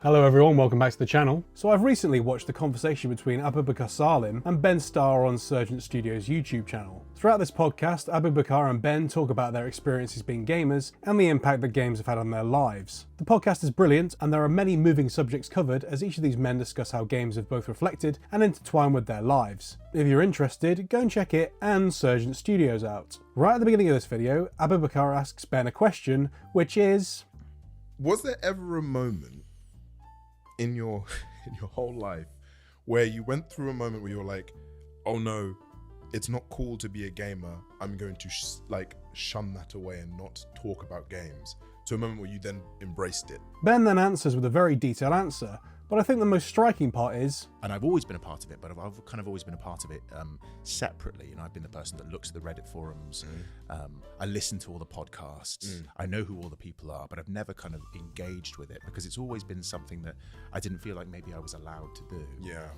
Hello everyone, welcome back to the channel. So I've recently watched the conversation between Abubakar Salim and Ben Starr on Surgent Studios' YouTube channel. Throughout this podcast, Abubakar and Ben talk about their experiences being gamers and the impact that games have had on their lives. The podcast is brilliant and there are many moving subjects covered as each of these men discuss how games have both reflected and intertwined with their lives. If you're interested, go and check it and Surgent Studios out. Right at the beginning of this video, Abubakar asks Ben a question, which is... Was there ever a moment in your whole life where you went through a moment where you're like, oh no, it's not cool to be a gamer, I'm going to shun that away and not talk about games, to a moment where you then embraced it? Ben then answers with a very detailed answer, but I think the most striking part is... And I've always been a part of it, but I've kind of always been a part of it separately. You know, I've been the person that looks at the Reddit forums, I listen to all the podcasts, I know who all the people are, but I've never kind of engaged with it because it's always been something that I didn't feel like maybe I was allowed to do. Yeah.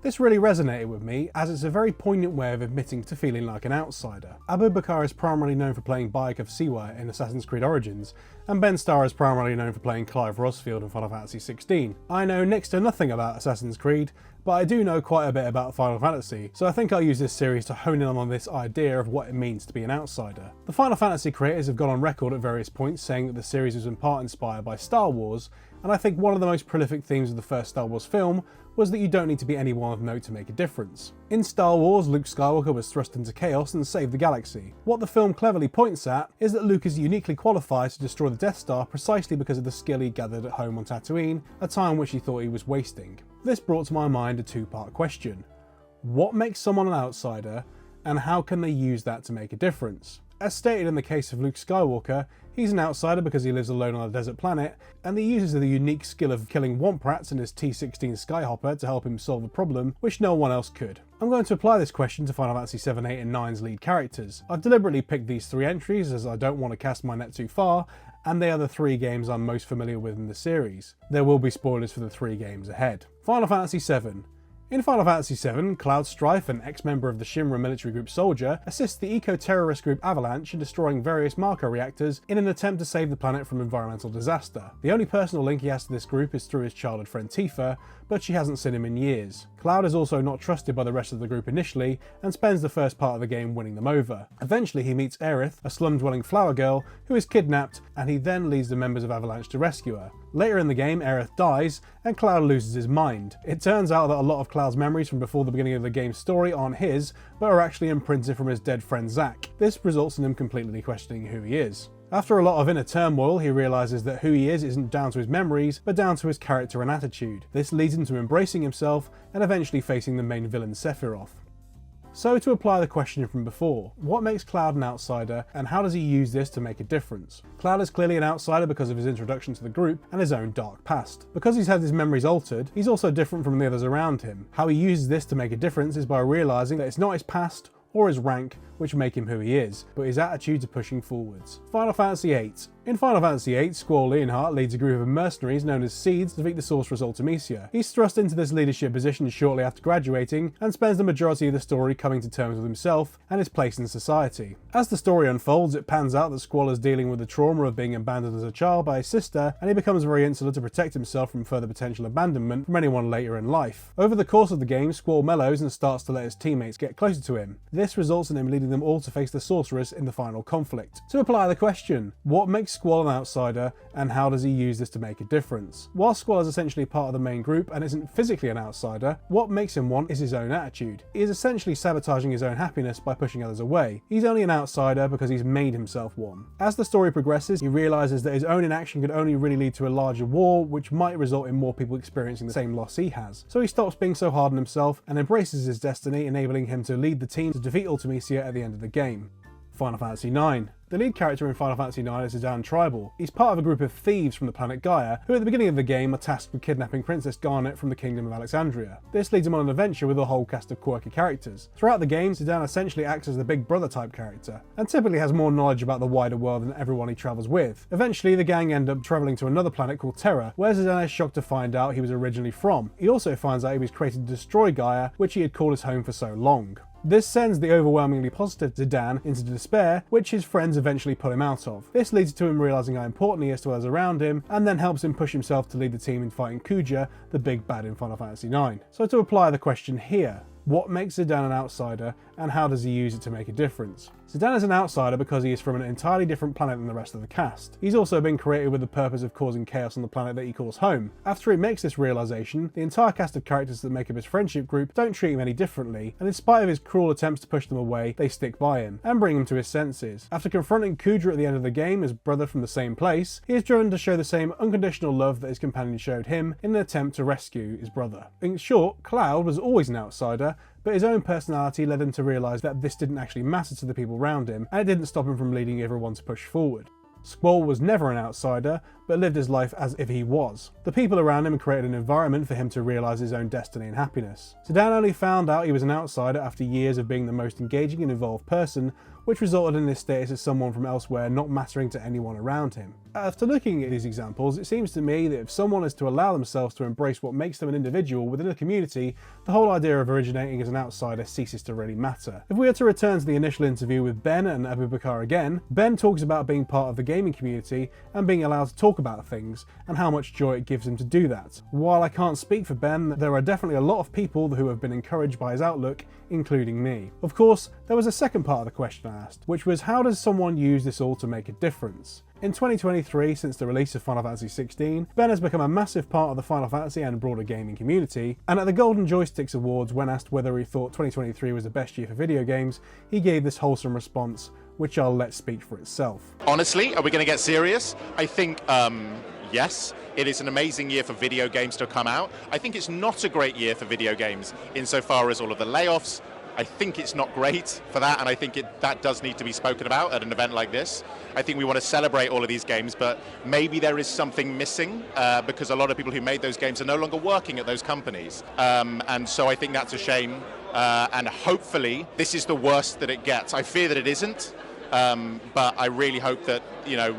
This really resonated with me, as it's a very poignant way of admitting to feeling like an outsider. Abubakar is primarily known for playing Bayek of Siwa in Assassin's Creed Origins, and Ben Starr is primarily known for playing Clive Rosfield in Final Fantasy XVI. I know next to nothing about Assassin's Creed, but I do know quite a bit about Final Fantasy, so I think I'll use this series to hone in on this idea of what it means to be an outsider. The Final Fantasy creators have gone on record at various points saying that the series was in part inspired by Star Wars, and I think one of the most prolific themes of the first Star Wars film was that you don't need to be anyone of note to make a difference. In Star Wars, Luke Skywalker was thrust into chaos and saved the galaxy. What the film cleverly points at is that Luke is uniquely qualified to destroy the Death Star precisely because of the skill he gathered at home on Tatooine, a time which he thought he was wasting. This brought to my mind a two-part question. What makes someone an outsider, and how can they use that to make a difference? As stated in the case of Luke Skywalker, he's an outsider because he lives alone on a desert planet, and he uses the unique skill of killing Womp Rats in his T-16 Skyhopper to help him solve a problem which no one else could. I'm going to apply this question to Final Fantasy VII, VIII and IX's lead characters. I've deliberately picked these three entries as I don't want to cast my net too far, and they are the three games I'm most familiar with in the series. There will be spoilers for the three games ahead. Final Fantasy VII. In Final Fantasy VII, Cloud Strife, an ex-member of the Shinra military group Soldier, assists the eco-terrorist group Avalanche in destroying various Marco reactors in an attempt to save the planet from environmental disaster. The only personal link he has to this group is through his childhood friend Tifa, but she hasn't seen him in years. Cloud is also not trusted by the rest of the group initially, and spends the first part of the game winning them over. Eventually he meets Aerith, a slum-dwelling flower girl, who is kidnapped, and he then leads the members of Avalanche to rescue her. Later in the game, Aerith dies, and Cloud loses his mind. It turns out that a lot of Cloud's memories from before the beginning of the game's story aren't his, but are actually imprinted from his dead friend Zack. This results in him completely questioning who he is. After a lot of inner turmoil, he realises that who he is isn't down to his memories, but down to his character and attitude. This leads him to embracing himself, and eventually facing the main villain Sephiroth. So to apply the question from before, what makes Cloud an outsider, and how does he use this to make a difference? Cloud is clearly an outsider because of his introduction to the group and his own dark past. Because he's had his memories altered, he's also different from the others around him. How he uses this to make a difference is by realising that it's not his past or his rank which make him who he is, but his attitude to pushing forwards. Final Fantasy VIII. In Final Fantasy VIII, Squall Leonhardt leads a group of mercenaries known as Seeds to defeat the sorceress Ultimisia. He's thrust into this leadership position shortly after graduating, and spends the majority of the story coming to terms with himself and his place in society. As the story unfolds, it pans out that Squall is dealing with the trauma of being abandoned as a child by his sister, and he becomes very insular to protect himself from further potential abandonment from anyone later in life. Over the course of the game, Squall mellows and starts to let his teammates get closer to him. This results in him leading them all to face the sorceress in the final conflict. To apply the question, what makes Squall an outsider, and how does he use this to make a difference? While Squall is essentially part of the main group and isn't physically an outsider, what makes him one is his own attitude. He is essentially sabotaging his own happiness by pushing others away. He's only an outsider because he's made himself one. As the story progresses, he realises that his own inaction could only really lead to a larger war, which might result in more people experiencing the same loss he has. So he stops being so hard on himself and embraces his destiny, enabling him to lead the team to defeat Ultimisia at the end of the game. Final Fantasy IX. The lead character in Final Fantasy IX is Zidane Tribal. He's part of a group of thieves from the planet Gaia, who at the beginning of the game are tasked with kidnapping Princess Garnet from the Kingdom of Alexandria. This leads him on an adventure with a whole cast of quirky characters. Throughout the game, Zidane essentially acts as the big brother type character, and typically has more knowledge about the wider world than everyone he travels with. Eventually, the gang end up travelling to another planet called Terra, where Zidane is shocked to find out he was originally from. He also finds out he was created to destroy Gaia, which he had called his home for so long. This sends the overwhelmingly positive Zidane into despair, which his friends eventually pull him out of. This leads to him realising how important he is to others around him, and then helps him push himself to lead the team in fighting Kuja, the big bad in Final Fantasy IX. So to apply the question here, what makes Zidane an outsider, and how does he use it to make a difference? Zidane is an outsider because he is from an entirely different planet than the rest of the cast. He's also been created with the purpose of causing chaos on the planet that he calls home. After he makes this realisation, the entire cast of characters that make up his friendship group don't treat him any differently, and in spite of his cruel attempts to push them away, they stick by him, and bring him to his senses. After confronting Kuja at the end of the game, his brother from the same place, he is driven to show the same unconditional love that his companion showed him in an attempt to rescue his brother. In short, Cloud was always an outsider, but his own personality led him to realise that this didn't actually matter to the people around him, and it didn't stop him from leading everyone to push forward. Squall was never an outsider, but lived his life as if he was. The people around him created an environment for him to realise his own destiny and happiness. Zidane only found out he was an outsider after years of being the most engaging and involved person, which resulted in his status as someone from elsewhere not mattering to anyone around him. After looking at these examples, it seems to me that if someone is to allow themselves to embrace what makes them an individual within a community, the whole idea of originating as an outsider ceases to really matter. If we are to return to the initial interview with Ben and Abubakar again, Ben talks about being part of the gaming community and being allowed to talk about things, and how much joy it gives him to do that. While I can't speak for Ben, there are definitely a lot of people who have been encouraged by his outlook, including me. Of course, there was a second part of the question I asked, which was how does someone use this all to make a difference? In 2023, since the release of Final Fantasy XVI, Ben has become a massive part of the Final Fantasy and broader gaming community, and at the Golden Joysticks Awards, when asked whether he thought 2023 was the best year for video games, he gave this wholesome response, which I'll let speak for itself. Honestly, are we going to get serious? I think, yes. It is an amazing year for video games to come out. I think it's not a great year for video games insofar as all of the layoffs. I think it's not great for that, and I think that does need to be spoken about at an event like this. I think we want to celebrate all of these games, but maybe there is something missing because a lot of people who made those games are no longer working at those companies. And so I think that's a shame, and hopefully this is the worst that it gets. I fear that it isn't, but I really hope that, you know,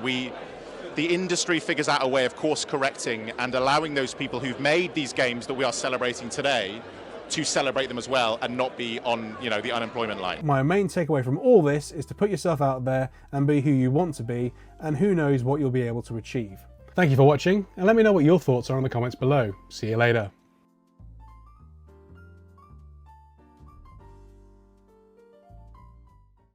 the industry figures out a way of course correcting and allowing those people who've made these games that we are celebrating today to celebrate them as well and not be on, you know, the unemployment line. My main takeaway from all this is to put yourself out there and be who you want to be, and who knows what you'll be able to achieve. Thank you for watching, and let me know what your thoughts are in the comments below. See you later.